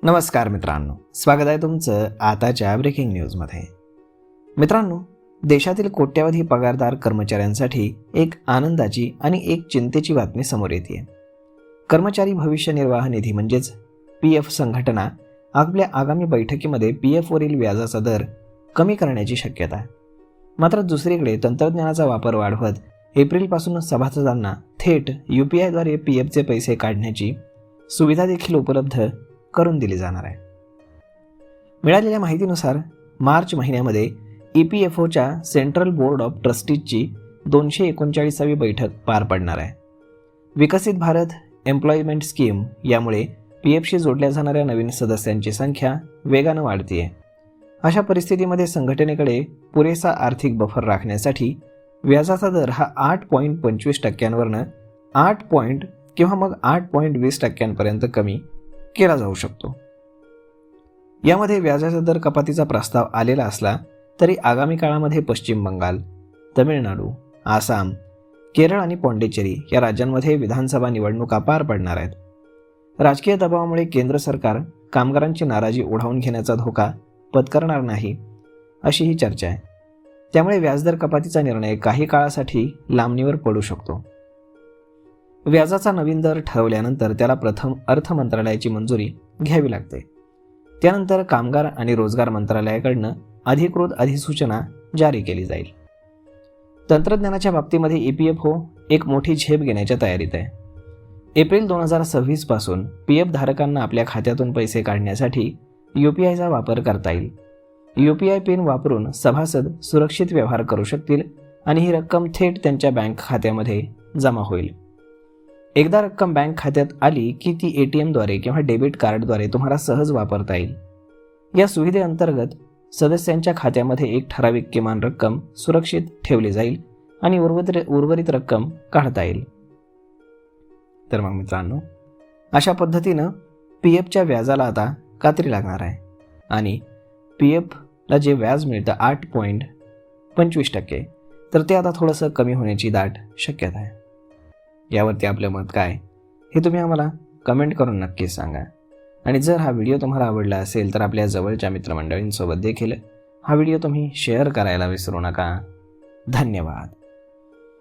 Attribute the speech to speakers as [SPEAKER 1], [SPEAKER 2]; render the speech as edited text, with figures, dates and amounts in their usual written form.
[SPEAKER 1] नमस्कार मित्रांनो, स्वागत आहे तुमचं आताच्या ब्रेकिंग न्यूजमध्ये. मित्रांनो, देशातील कोट्यावधी पगारदार कर्मचाऱ्यांसाठी एक आनंदाची आणि एक चिंतेची बातमी समोर येते. कर्मचारी भविष्य निर्वाह निधी म्हणजेच PF संघटना आपल्या आगामी बैठकीमध्ये PF वरील व्याजाचा दर कमी करण्याची शक्यता आहे. मात्र दुसरीकडे तंत्रज्ञानाचा वापर वाढवत एप्रिलपासून सभासदांना थेट UPIद्वारे PFचे पैसे काढण्याची सुविधा देखील उपलब्ध करून दिली जाणार आहे. मिळालेल्या माहितीनुसार मार्च महिन्यामध्ये EPFOच्या सेंट्रल बोर्ड ऑफ ट्रस्टीजची 239वी बैठक पार पडणार आहे. विकसित भारत एम्प्लॉयमेंट स्कीम यामुळे PFशी जोडल्या जाणाऱ्या नवीन सदस्यांची संख्या वेगानं वाढते. अशा परिस्थितीमध्ये संघटनेकडे पुरेसा आर्थिक बफर राखण्यासाठी व्याजाचा दर हा 8.25% 8 किंवा मग 8.20% कमी केला जाऊ शकतो. यामध्ये व्याजाचा दर कपातीचा प्रस्ताव आलेला असला तरी आगामी काळामध्ये पश्चिम बंगाल, तमिळनाडू, आसाम, केरळ आणि पॉंडिचेरी या राज्यांमध्ये विधानसभा निवडणुका पार पडणार आहेत. राजकीय दबावामुळे केंद्र सरकार कामगारांची नाराजी ओढावून घेण्याचा धोका पत्करणार नाही अशी ही चर्चा आहे. त्यामुळे व्याजदर कपातीचा निर्णय काही काळासाठी लांबणीवर पडू शकतो. व्याजाचा नवीन दर ठरवल्यानंतर त्याला प्रथम अर्थ मंत्रालयाची मंजुरी घ्यावी लागते. त्यानंतर कामगार आणि रोजगार मंत्रालयाकडून अधिकृत अधिसूचना जारी केली जाईल. तंत्रज्ञानाच्या बाबतीमध्ये EPFO एक मोठी झेप घेण्याच्या तयारीत आहे. एप्रिल 2026 पासून PF धारकांना आपल्या खात्यातून पैसे काढण्यासाठी UPIचा वापर करता येईल. UPI पिन वापरून सभासद सुरक्षित व्यवहार करू शकतील आणि ही रक्कम थेट त्यांच्या बँक खात्यामध्ये जमा होईल. एकदा रक्कम बँक खात्यात आली की ती ATMद्वारे किंवा डेबिट कार्डद्वारे तुम्हाला सहज वापरता येईल. या सुविधेअंतर्गत सदस्यांच्या खात्यामध्ये एक ठराविक किमान रक्कम सुरक्षित ठेवली जाईल आणि उर्वरित रक्कम काढता येईल. तर मग मित्रांनो, अशा पद्धतीनं PFच्या व्याजाला आता कात्री लागणार आहे आणि PFला जे व्याज मिळतं 8.25%, तर ते आता थोडंसं कमी होण्याची दाट शक्यता आहे. यावरती आपलं मत काय हे तुम्ही आम्हाला कमेंट करून नक्कीच सांगा. आणि जर हा व्हिडिओ तुम्हाला आवडला असेल तर आपल्या जवळच्या मित्रमंडळींसोबत देखील हा व्हिडिओ तुम्ही शेअर करायला विसरू नका. धन्यवाद.